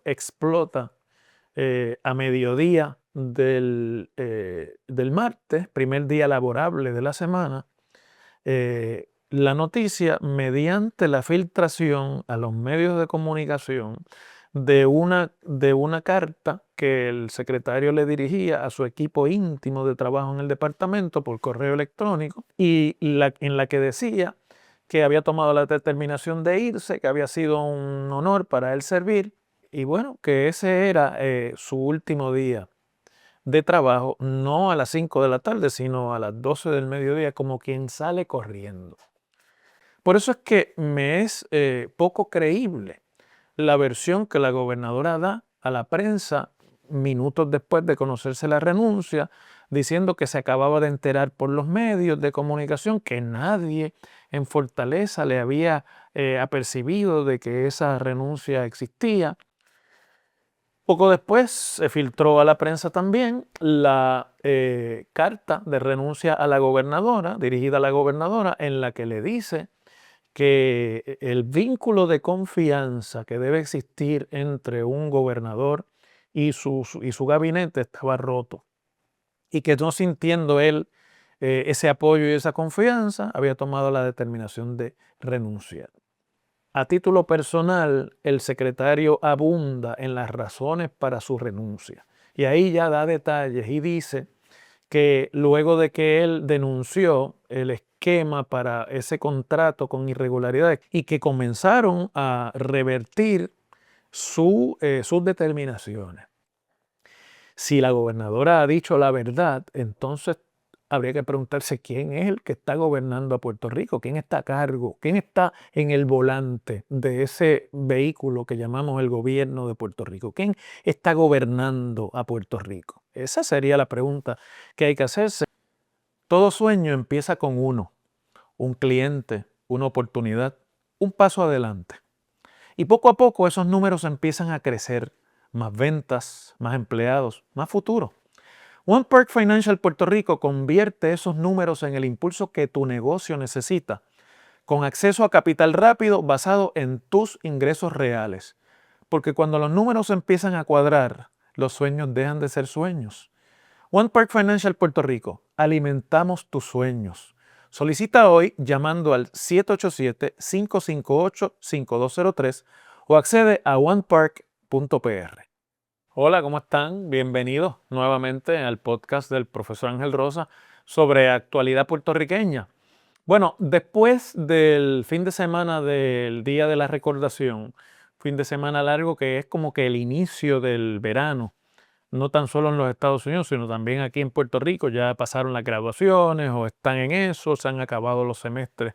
explota a mediodía del martes, primer día laborable de la semana, la noticia mediante la filtración a los medios de comunicación de una carta que el secretario le dirigía a su equipo íntimo de trabajo en el departamento por correo electrónico y en la que decía que había tomado la determinación de irse, que había sido un honor para él servir y bueno, que ese era su último día de trabajo, no a las 5 de la tarde, sino a las 12 del mediodía, como quien sale corriendo. Por eso es que me es poco creíble la versión que la gobernadora da a la prensa minutos después de conocerse la renuncia, diciendo que se acababa de enterar por los medios de comunicación que nadie en Fortaleza le había apercibido de que esa renuncia existía. Poco después se filtró a la prensa también la carta de renuncia a la gobernadora, dirigida a la gobernadora, en la que le dice que el vínculo de confianza que debe existir entre un gobernador y su gabinete estaba roto y que no sintiendo él ese apoyo y esa confianza, había tomado la determinación de renunciar. A título personal, el secretario abunda en las razones para su renuncia y ahí ya da detalles y dice que luego de que él denunció el esquema para ese contrato con irregularidades y que comenzaron a revertir sus determinaciones. Si la gobernadora ha dicho la verdad, entonces habría que preguntarse quién es el que está gobernando a Puerto Rico, quién está a cargo, quién está en el volante de ese vehículo que llamamos el gobierno de Puerto Rico, quién está gobernando a Puerto Rico. Esa sería la pregunta que hay que hacerse. Todo sueño empieza con uno, un cliente, una oportunidad, un paso adelante. Y poco a poco esos números empiezan a crecer, más ventas, más empleados, más futuro. One Park Financial Puerto Rico convierte esos números en el impulso que tu negocio necesita, con acceso a capital rápido basado en tus ingresos reales. Porque cuando los números empiezan a cuadrar, los sueños dejan de ser sueños. One Park Financial Puerto Rico, alimentamos tus sueños. Solicita hoy llamando al 787-558-5203 o accede a onepark.pr. Hola, ¿cómo están? Bienvenidos nuevamente al podcast del profesor Ángel Rosa sobre actualidad puertorriqueña. Bueno, después del fin de semana del Día de la Recordación, fin de semana largo que es como que el inicio del verano, no tan solo en los Estados Unidos, sino también aquí en Puerto Rico, ya pasaron las graduaciones o están en eso, se han acabado los semestres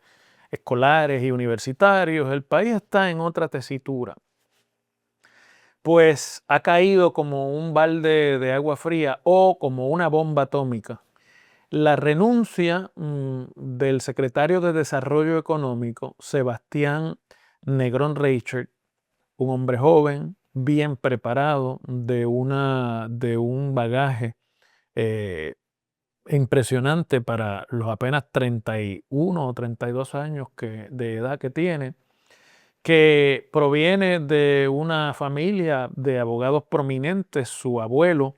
escolares y universitarios, el país está en otra tesitura. Pues ha caído como un balde de agua fría o como una bomba atómica la renuncia del secretario de Desarrollo Económico, Sebastián Negrón Reichert, un hombre joven, bien preparado, de un bagaje impresionante para los apenas 31 o 32 años de edad que tiene, que proviene de una familia de abogados prominentes. Su abuelo,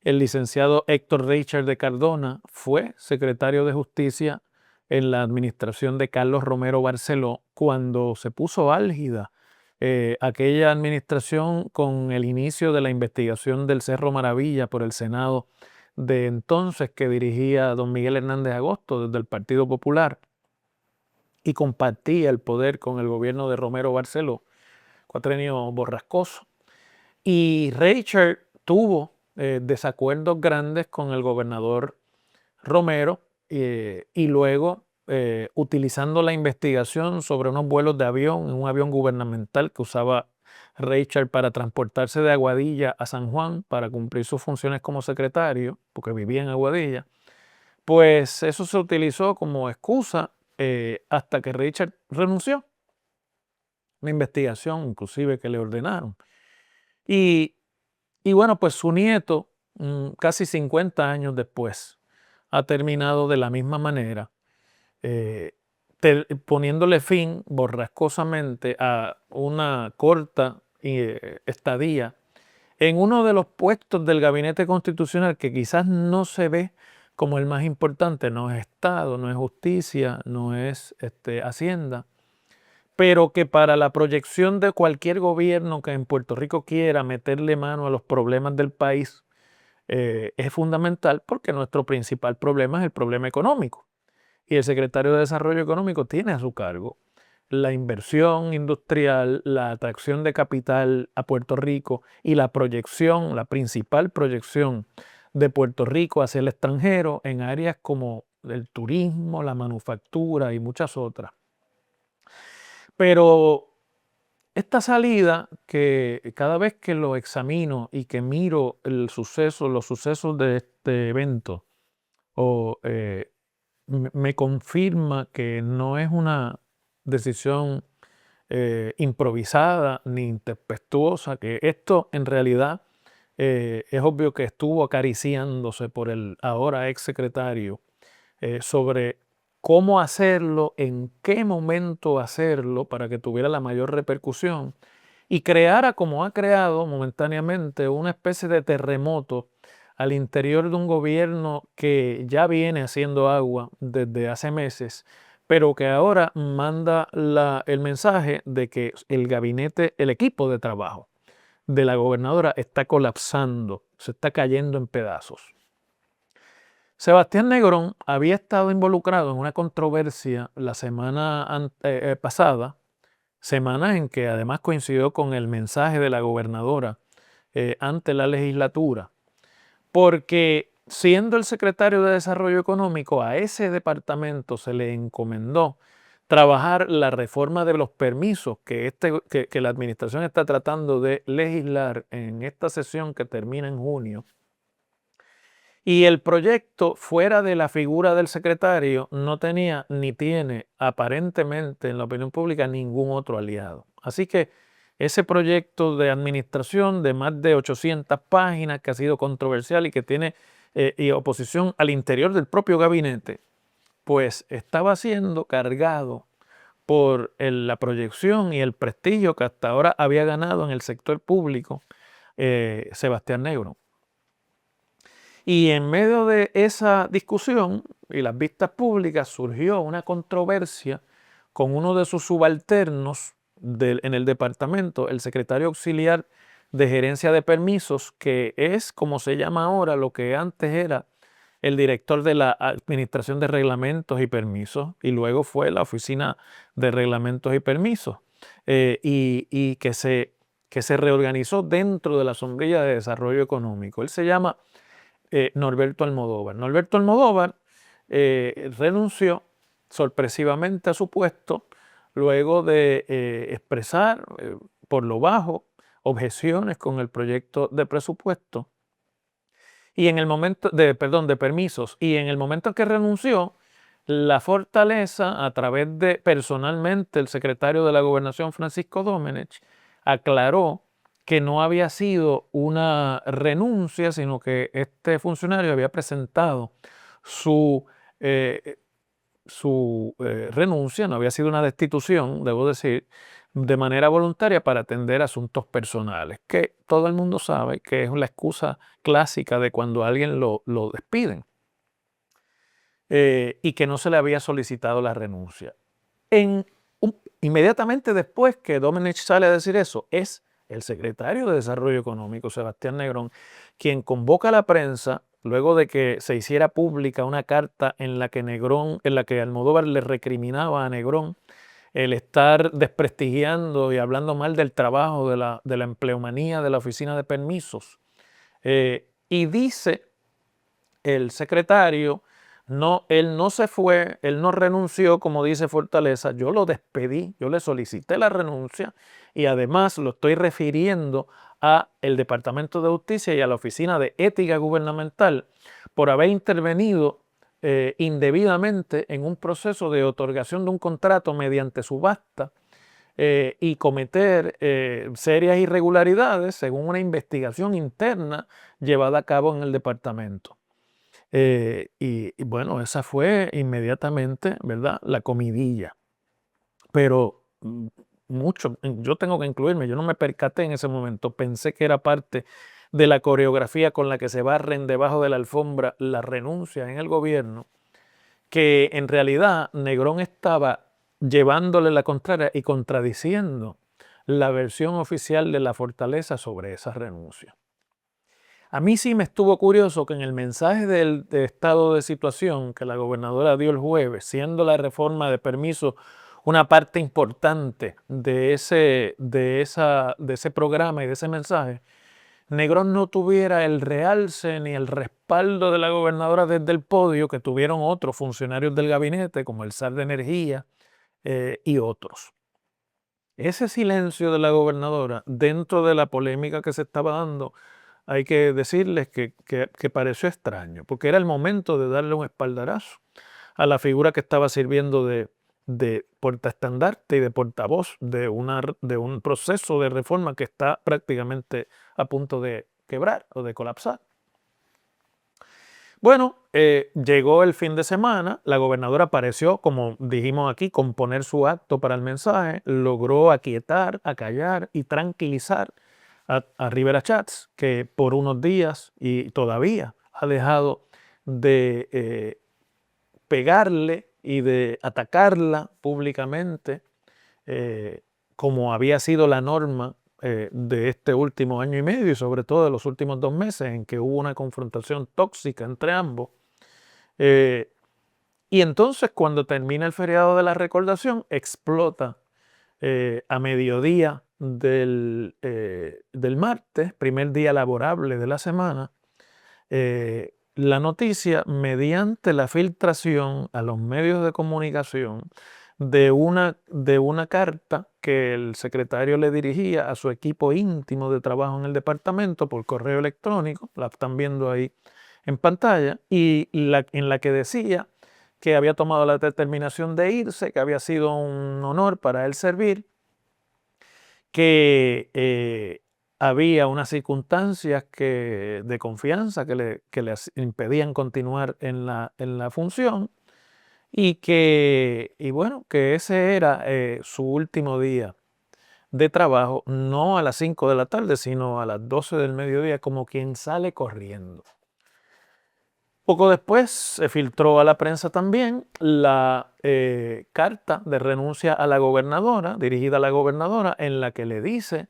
el licenciado Héctor Reichert de Cardona, fue secretario de Justicia en la administración de Carlos Romero Barceló cuando se puso álgida aquella administración con el inicio de la investigación del Cerro Maravilla por el Senado de entonces que dirigía don Miguel Hernández Agosto desde el Partido Popular y compartía el poder con el gobierno de Romero Barceló, cuatrenio borrascoso. Y Reichert tuvo desacuerdos grandes con el gobernador Romero y luego utilizando la investigación sobre unos vuelos de avión, en un avión gubernamental que usaba Reichert para transportarse de Aguadilla a San Juan para cumplir sus funciones como secretario, porque vivía en Aguadilla, pues eso se utilizó como excusa hasta que Reichert renunció. Una investigación inclusive que le ordenaron. Y bueno, pues su nieto, casi 50 años después, ha terminado de la misma manera, poniéndole fin borrascosamente a una corta estadía en uno de los puestos del gabinete constitucional que quizás no se ve como el más importante, no es Estado, no es Justicia, no es Hacienda, pero que para la proyección de cualquier gobierno que en Puerto Rico quiera meterle mano a los problemas del país, es fundamental porque nuestro principal problema es el problema económico. Y el secretario de Desarrollo Económico tiene a su cargo la inversión industrial, la atracción de capital a Puerto Rico y la proyección, la principal proyección de Puerto Rico hacia el extranjero en áreas como el turismo, la manufactura y muchas otras. Pero esta salida, que cada vez que lo examino y que miro los sucesos de este evento, me confirma que no es una decisión improvisada ni intempestuosa, que esto en realidad es obvio que estuvo acariciándose por el ahora ex secretario sobre cómo hacerlo, en qué momento hacerlo para que tuviera la mayor repercusión y creara, como ha creado momentáneamente, una especie de terremoto al interior de un gobierno que ya viene haciendo agua desde hace meses, pero que ahora manda el mensaje de que el gabinete, el equipo de trabajo de la gobernadora está colapsando, se está cayendo en pedazos. Sebastián Negrón había estado involucrado en una controversia la semana pasada, semana en que además coincidió con el mensaje de la gobernadora ante la legislatura, porque siendo el secretario de Desarrollo Económico, a ese departamento se le encomendó trabajar la reforma de los permisos que la administración está tratando de legislar en esta sesión que termina en junio. Y el proyecto, fuera de la figura del secretario, no tenía ni tiene aparentemente en la opinión pública ningún otro aliado. Así que ese proyecto de administración de más de 800 páginas que ha sido controversial y que tiene y oposición al interior del propio gabinete, pues estaba siendo cargado por la proyección y el prestigio que hasta ahora había ganado en el sector público Sebastián Negrón. Y en medio de esa discusión y las vistas públicas surgió una controversia con uno de sus subalternos en el departamento, el secretario auxiliar de gerencia de permisos, que es como se llama ahora lo que antes era el director de la Administración de Reglamentos y Permisos y luego fue la Oficina de Reglamentos y Permisos y que se reorganizó dentro de la sombrilla de Desarrollo Económico. Él se llama Norberto Almodóvar. Norberto Almodóvar renunció sorpresivamente a su puesto luego de expresar por lo bajo objeciones con el proyecto de presupuesto y en el momento de permisos, y en el momento en que renunció, la Fortaleza, a través de personalmente el secretario de la Gobernación Francisco Domenech, aclaró que no había sido una renuncia, sino que este funcionario había presentado su renuncia, no había sido una destitución, debo decir, de manera voluntaria para atender asuntos personales, que todo el mundo sabe que es la excusa clásica de cuando a alguien lo despiden y que no se le había solicitado la renuncia. Inmediatamente después que Domenech sale a decir eso, es el secretario de Desarrollo Económico, Sebastián Negrón, quien convoca a la prensa luego de que se hiciera pública una carta en la que Almodóvar le recriminaba a Negrón el estar desprestigiando y hablando mal del trabajo de la empleomanía de la oficina de permisos. Y dice el secretario, no, él no se fue, él no renunció, como dice Fortaleza, yo lo despedí, yo le solicité la renuncia y además lo estoy refiriendo a el Departamento de Justicia y a la Oficina de Ética Gubernamental por haber intervenido indebidamente en un proceso de otorgación de un contrato mediante subasta y cometer serias irregularidades según una investigación interna llevada a cabo en el departamento. Y bueno, esa fue inmediatamente, ¿verdad?, la comidilla. Pero yo tengo que incluirme, yo no me percaté en ese momento, pensé que era parte de la coreografía con la que se barren debajo de la alfombra las renuncias en el gobierno, que en realidad Negrón estaba llevándole la contraria y contradiciendo la versión oficial de la Fortaleza sobre esa renuncia. A mí sí me estuvo curioso que en el mensaje de estado de situación que la gobernadora dio el jueves, siendo la reforma de permiso una parte importante de ese programa y de ese mensaje, Negrón no tuviera el realce ni el respaldo de la gobernadora desde el podio que tuvieron otros funcionarios del gabinete, como el zar de Energía y otros. Ese silencio de la gobernadora dentro de la polémica que se estaba dando, hay que decirles que pareció extraño, porque era el momento de darle un espaldarazo a la figura que estaba sirviendo de portaestandarte y de portavoz de un proceso de reforma que está prácticamente a punto de quebrar o de colapsar. Bueno, llegó el fin de semana, la gobernadora pareció, como dijimos aquí, componer su acto para el mensaje, logró aquietar, acallar y tranquilizar a Rivera Schatz, que por unos días y todavía ha dejado de pegarle y de atacarla públicamente, como había sido la norma de este último año y medio y sobre todo de los últimos 2 meses en que hubo una confrontación tóxica entre ambos. Y entonces cuando termina el feriado de la Recordación, explota a mediodía del martes, primer día laborable de la semana, la noticia mediante la filtración a los medios de comunicación de una carta que el secretario le dirigía a su equipo íntimo de trabajo en el departamento por correo electrónico, la están viendo ahí en pantalla, y en la que decía que había tomado la determinación de irse, que había sido un honor para él servir, que había unas circunstancias de confianza que le impedían continuar en la función y bueno, que ese era su último día de trabajo, no a las 5 de la tarde, sino a las 12 del mediodía, como quien sale corriendo. Poco después se filtró a la prensa también la carta de renuncia a la gobernadora, dirigida a la gobernadora, en la que le dice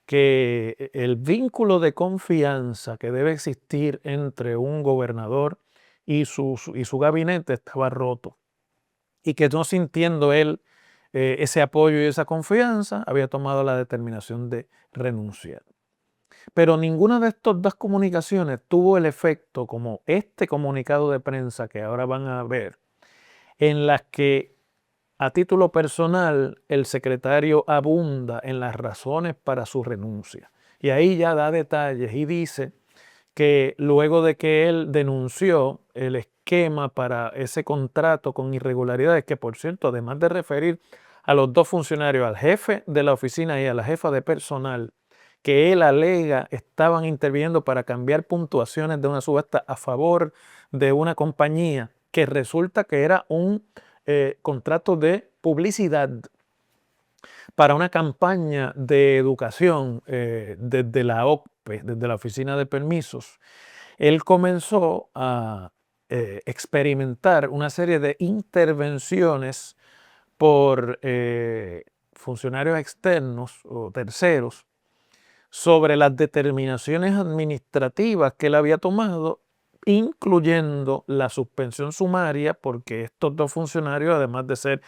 que el vínculo de confianza que debe existir entre un gobernador y su gabinete estaba roto y que no sintiendo él ese apoyo y esa confianza, había tomado la determinación de renunciar. Pero ninguna de estas dos comunicaciones tuvo el efecto como este comunicado de prensa que ahora van a ver, en las que a título personal el secretario abunda en las razones para su renuncia. Y ahí ya da detalles y dice que luego de que él denunció el esquema para ese contrato con irregularidades, que por cierto, además de referir a los dos funcionarios, al jefe de la oficina y a la jefa de personal, que él alega estaban interviniendo para cambiar puntuaciones de una subasta a favor de una compañía, que resulta que era un contrato de publicidad para una campaña de educación desde la OCPE, desde la Oficina de Permisos. Él comenzó a experimentar una serie de intervenciones por funcionarios externos o terceros sobre las determinaciones administrativas que él había tomado, incluyendo la suspensión sumaria, porque estos dos funcionarios, además de ser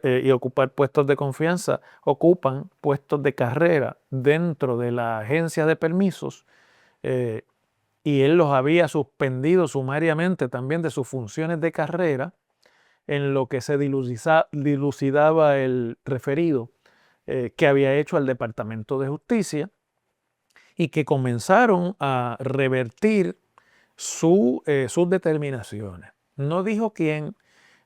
y ocupar puestos de confianza, ocupan puestos de carrera dentro de la agencia de permisos, y él los había suspendido sumariamente también de sus funciones de carrera, en lo que se dilucidaba el referido que había hecho al Departamento de Justicia, y que comenzaron a revertir sus determinaciones. No dijo quién,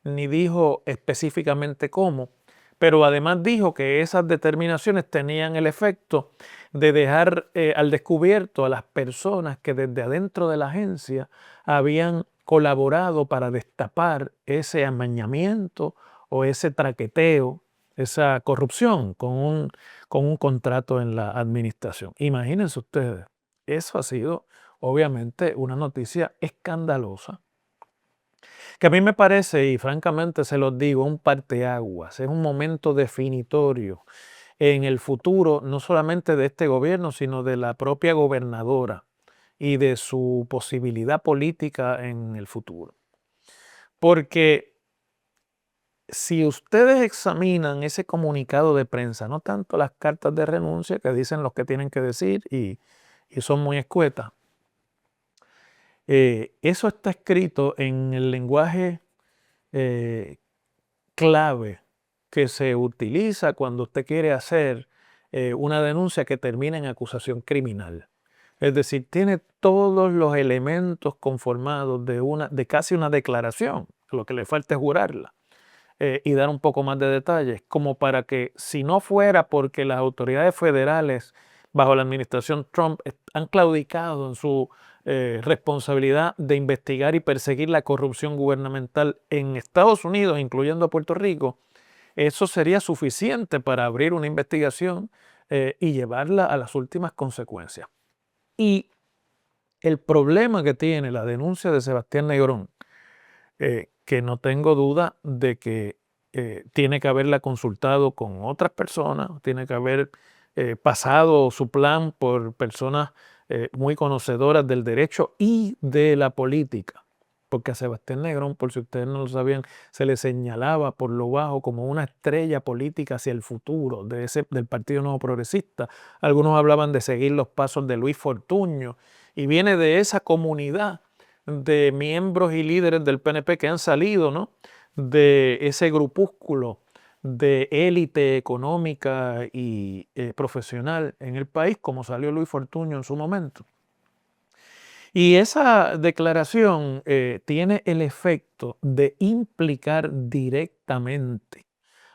ni dijo específicamente cómo, pero además dijo que esas determinaciones tenían el efecto de dejar al descubierto a las personas que desde adentro de la agencia habían colaborado para destapar ese amañamiento o ese traqueteo esa corrupción con un contrato en la administración. Imagínense ustedes, eso ha sido obviamente una noticia escandalosa, que a mí me parece, y francamente se los digo, un parteaguas, es un momento definitorio en el futuro, no solamente de este gobierno, sino de la propia gobernadora y de su posibilidad política en el futuro. Porque si ustedes examinan ese comunicado de prensa, no tanto las cartas de renuncia que dicen lo que tienen que decir y son muy escuetas, eso está escrito en el lenguaje clave que se utiliza cuando usted quiere hacer una denuncia que termina en acusación criminal. Es decir, tiene todos los elementos conformados de casi una declaración. Lo que le falta es jurarla y dar un poco más de detalles, como para que si no fuera porque las autoridades federales bajo la administración Trump han claudicado en su responsabilidad de investigar y perseguir la corrupción gubernamental en Estados Unidos, incluyendo a Puerto Rico, eso sería suficiente para abrir una investigación y llevarla a las últimas consecuencias. Y el problema que tiene la denuncia de Sebastián Negrón, que no tengo duda de que tiene que haberla consultado con otras personas, tiene que haber pasado su plan por personas muy conocedoras del derecho y de la política. Porque a Sebastián Negrón, por si ustedes no lo sabían, se le señalaba por lo bajo como una estrella política hacia el futuro del Partido Nuevo Progresista. Algunos hablaban de seguir los pasos de Luis Fortuño y viene de esa comunidad de miembros y líderes del PNP que han salido, ¿no?, de ese grupúsculo de élite económica y profesional en el país, como salió Luis Fortuño en su momento. Y esa declaración tiene el efecto de implicar directamente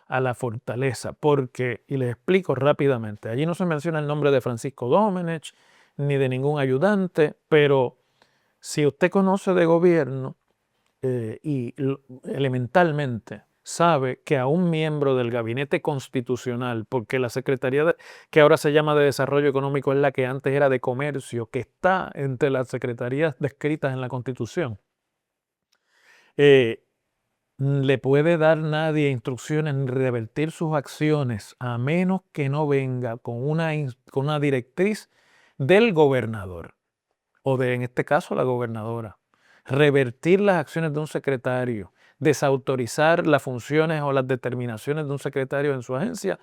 a la Fortaleza, porque, y les explico rápidamente, allí no se menciona el nombre de Francisco Domenech ni de ningún ayudante, pero si usted conoce de gobierno y elementalmente sabe que a un miembro del gabinete constitucional, porque la Secretaría que ahora se llama de Desarrollo Económico es la que antes era de Comercio, que está entre las secretarías descritas en la Constitución, le puede dar nadie instrucciones ni revertir sus acciones a menos que no venga con una directriz del gobernador o de, en este caso, la gobernadora. Revertir las acciones de un secretario, desautorizar las funciones o las determinaciones de un secretario en su agencia,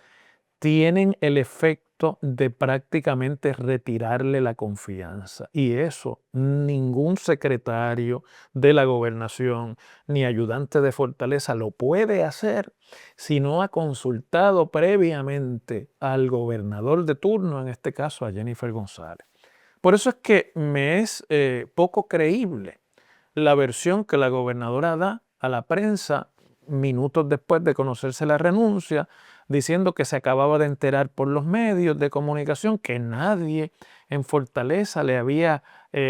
tienen el efecto de prácticamente retirarle la confianza. Y eso ningún secretario de la gobernación ni ayudante de Fortaleza lo puede hacer si no ha consultado previamente al gobernador de turno, en este caso a Jennifer González. Por eso es que me es poco creíble la versión que la gobernadora da a la prensa minutos después de conocerse la renuncia, diciendo que se acababa de enterar por los medios de comunicación que nadie en Fortaleza le había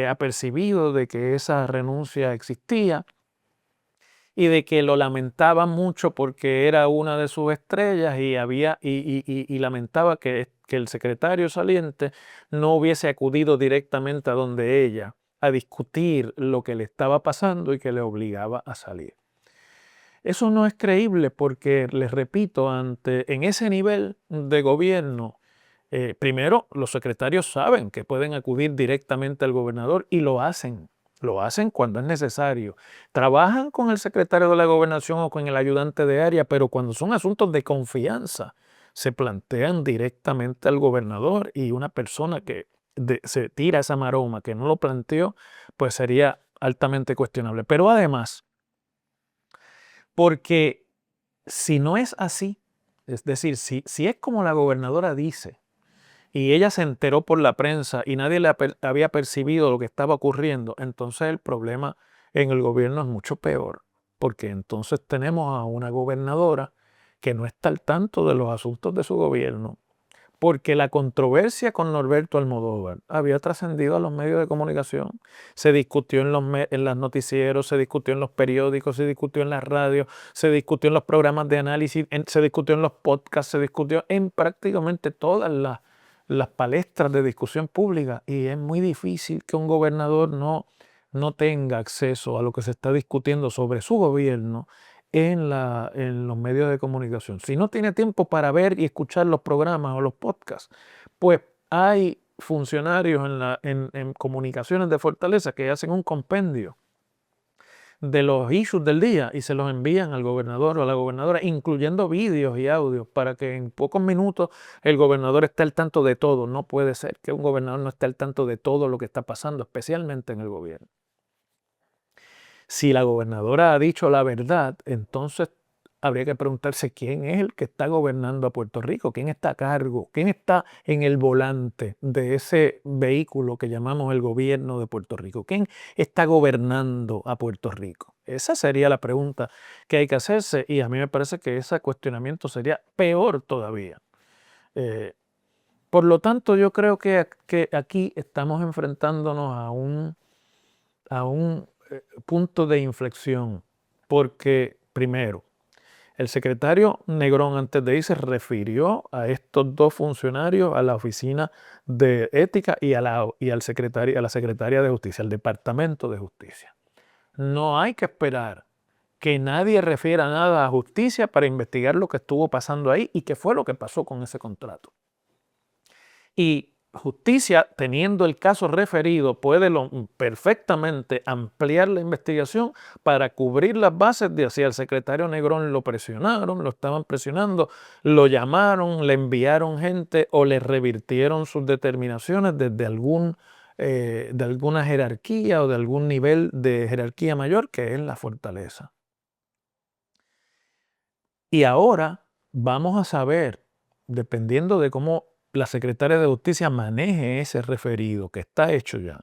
apercibido de que esa renuncia existía y de que lo lamentaba mucho porque era una de sus estrellas y lamentaba que el secretario saliente no hubiese acudido directamente a donde ella a discutir lo que le estaba pasando y que le obligaba a salir. Eso no es creíble porque, les repito, en ese nivel de gobierno, primero, los secretarios saben que pueden acudir directamente al gobernador y lo hacen. Lo hacen cuando es necesario. Trabajan con el secretario de la gobernación o con el ayudante de área, pero cuando son asuntos de confianza, se plantean directamente al gobernador y una persona que se tira esa maroma que no lo planteó, pues sería altamente cuestionable. Pero además, porque si no es así, es decir, si es como la gobernadora dice, y ella se enteró por la prensa y nadie había percibido lo que estaba ocurriendo, entonces el problema en el gobierno es mucho peor, porque entonces tenemos a una gobernadora que no está al tanto de los asuntos de su gobierno, porque la controversia con Norberto Almodóvar había trascendido a los medios de comunicación. Se discutió en los noticieros, se discutió en los periódicos, se discutió en las radios, se discutió en los programas de análisis, se discutió en los podcasts, se discutió en prácticamente todas las palestras de discusión pública, y es muy difícil que un gobernador no tenga acceso a lo que se está discutiendo sobre su gobierno en los medios de comunicación. Si no tiene tiempo para ver y escuchar los programas o los podcasts, pues hay funcionarios en comunicaciones de Fortaleza que hacen un compendio de los issues del día y se los envían al gobernador o a la gobernadora, incluyendo vídeos y audios, para que en pocos minutos el gobernador esté al tanto de todo. No puede ser que un gobernador no esté al tanto de todo lo que está pasando, especialmente en el gobierno. Si la gobernadora ha dicho la verdad, entonces habría que preguntarse quién es el que está gobernando a Puerto Rico, quién está a cargo, quién está en el volante de ese vehículo que llamamos el gobierno de Puerto Rico, quién está gobernando a Puerto Rico. Esa sería la pregunta que hay que hacerse, y a mí me parece que ese cuestionamiento sería peor todavía. Por lo tanto, yo creo que aquí estamos enfrentándonos a un punto de inflexión, porque primero, el secretario Negrón, antes de irse, refirió a estos dos funcionarios a la Oficina de Ética y a la Secretaría de Justicia, al Departamento de Justicia. No hay que esperar que nadie refiera nada a justicia para investigar lo que estuvo pasando ahí y qué fue lo que pasó con ese contrato. Y Justicia, teniendo el caso referido, puede perfectamente ampliar la investigación para cubrir las bases de si al secretario Negrón lo presionaron, lo estaban presionando, lo llamaron, le enviaron gente o le revirtieron sus determinaciones desde de alguna jerarquía o de algún nivel de jerarquía mayor, que es la fortaleza. Y ahora vamos a saber, dependiendo de cómo la secretaria de Justicia maneje ese referido que está hecho ya,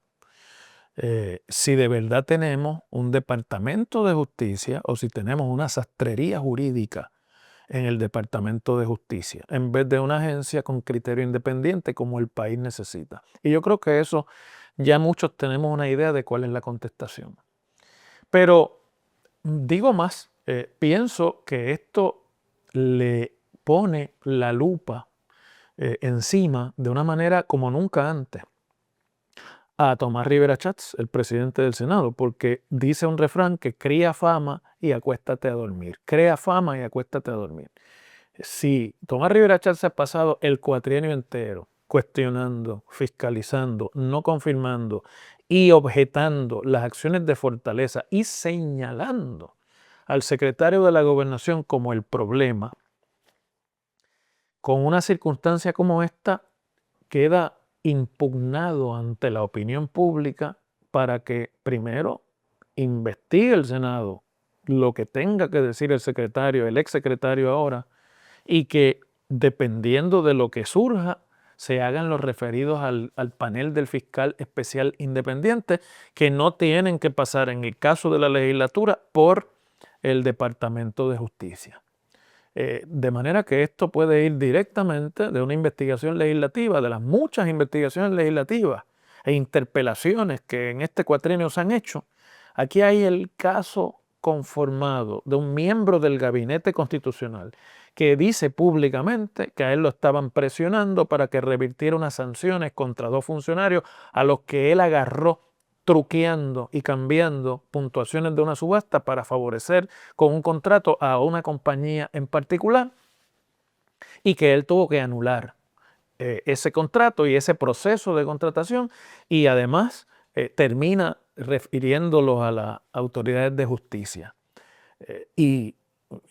si de verdad tenemos un departamento de justicia o si tenemos una sastrería jurídica en el departamento de justicia, en vez de una agencia con criterio independiente como el país necesita. Y yo creo que eso ya muchos tenemos una idea de cuál es la contestación. Pero digo más, pienso que esto le pone la lupa encima de una manera como nunca antes a Tomás Rivera Chats, el presidente del Senado, porque dice un refrán que cría fama y acuéstate a dormir. Crea fama y acuéstate a dormir. Si Tomás Rivera Chats ha pasado el cuatrienio entero cuestionando, fiscalizando, no confirmando y objetando las acciones de Fortaleza y señalando al secretario de la Gobernación como el problema, con una circunstancia como esta, queda impugnado ante la opinión pública para que primero investigue el Senado lo que tenga que decir el secretario, el exsecretario ahora, y que dependiendo de lo que surja, se hagan los referidos al panel del fiscal especial independiente, que no tienen que pasar, en el caso de la legislatura, por el Departamento de Justicia. De manera que esto puede ir directamente de una investigación legislativa, de las muchas investigaciones legislativas e interpelaciones que en este cuatrienio se han hecho. Aquí hay el caso conformado de un miembro del gabinete constitucional que dice públicamente que a él lo estaban presionando para que revirtiera unas sanciones contra dos funcionarios a los que él agarró truqueando y cambiando puntuaciones de una subasta para favorecer con un contrato a una compañía en particular, y que él tuvo que anular ese contrato y ese proceso de contratación, y además termina refiriéndolos a las autoridades de justicia. Y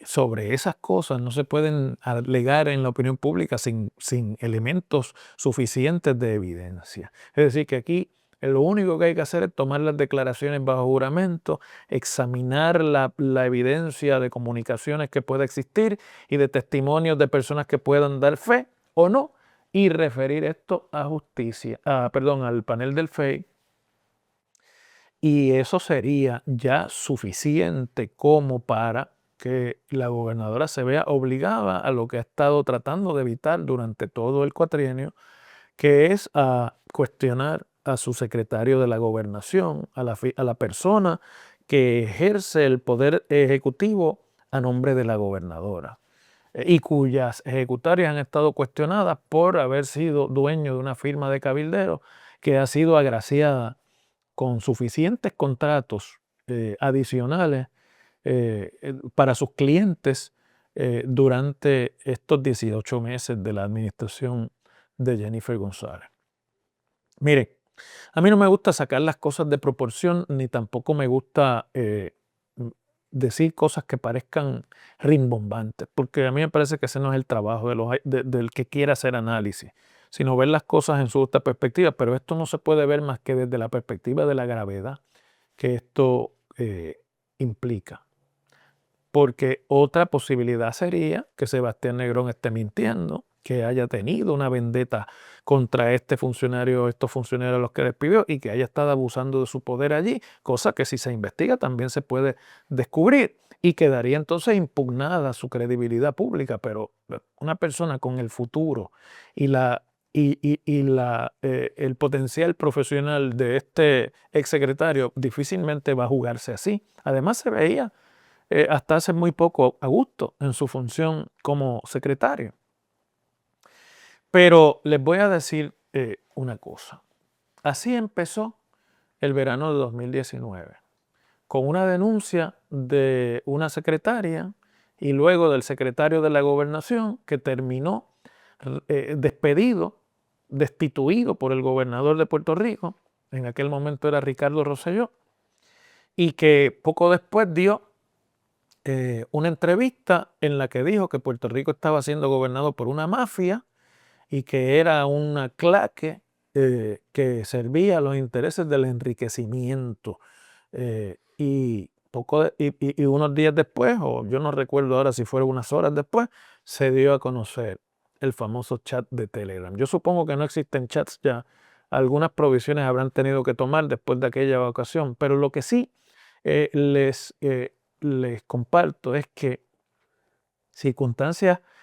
sobre esas cosas no se pueden alegar en la opinión pública sin elementos suficientes de evidencia. Es decir, que aquí lo único que hay que hacer es tomar las declaraciones bajo juramento, examinar la evidencia de comunicaciones que pueda existir y de testimonios de personas que puedan dar fe o no, y referir esto a justicia, al panel del FEI. Y eso sería ya suficiente como para que la gobernadora se vea obligada a lo que ha estado tratando de evitar durante todo el cuatrienio, que es a cuestionar a su secretario de la gobernación, a la persona que ejerce el poder ejecutivo a nombre de la gobernadora, y cuyas ejecutarias han estado cuestionadas por haber sido dueño de una firma de cabildero que ha sido agraciada con suficientes contratos adicionales para sus clientes durante estos 18 meses de la administración de Jennifer González. Mire, a mí no me gusta sacar las cosas de proporción, ni tampoco me gusta decir cosas que parezcan rimbombantes, porque a mí me parece que ese no es el trabajo del que quiera hacer análisis, sino ver las cosas en su justa perspectiva, pero esto no se puede ver más que desde la perspectiva de la gravedad que esto implica. Porque otra posibilidad sería que Sebastián Negrón esté mintiendo, que haya tenido una vendetta contra este funcionario, estos funcionarios a los que despidió, y que haya estado abusando de su poder allí, cosa que si se investiga también se puede descubrir y quedaría entonces impugnada su credibilidad pública. Pero una persona con el futuro y el potencial profesional de este exsecretario difícilmente va a jugarse así. Además se veía hasta hace muy poco a gusto en su función como secretario. Pero les voy a decir una cosa. Así empezó el verano de 2019, con una denuncia de una secretaria y luego del secretario de la gobernación, que terminó despedido, destituido por el gobernador de Puerto Rico, en aquel momento era Ricardo Rosselló, y que poco después dio una entrevista en la que dijo que Puerto Rico estaba siendo gobernado por una mafia y que era una claque que servía a los intereses del enriquecimiento. Y unos días después, o yo no recuerdo ahora si fueron unas horas después, se dio a conocer el famoso chat de Telegram. Yo supongo que no existen chats ya. Algunas provisiones habrán tenido que tomar después de aquella ocasión, pero lo que sí les comparto es que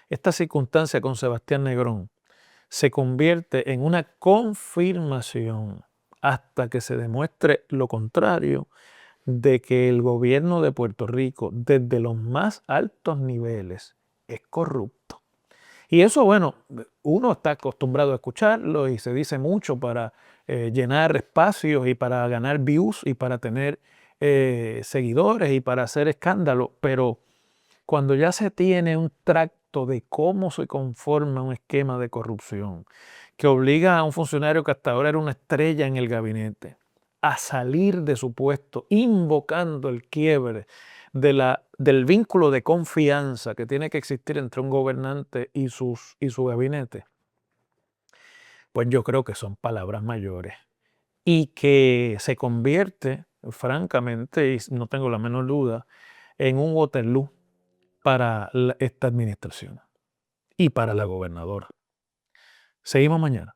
esta circunstancia con Sebastián Negrón se convierte en una confirmación hasta que se demuestre lo contrario de que el gobierno de Puerto Rico, desde los más altos niveles, es corrupto. Y eso, bueno, uno está acostumbrado a escucharlo y se dice mucho para llenar espacios y para ganar views y para tener seguidores y para hacer escándalo, pero cuando ya se tiene un tracto de cómo se conforma un esquema de corrupción que obliga a un funcionario que hasta ahora era una estrella en el gabinete a salir de su puesto, invocando el quiebre del vínculo de confianza que tiene que existir entre un gobernante y su gabinete, pues yo creo que son palabras mayores y que se convierte, francamente, y no tengo la menor duda, en un Waterloo para esta administración y para la gobernadora. Seguimos mañana.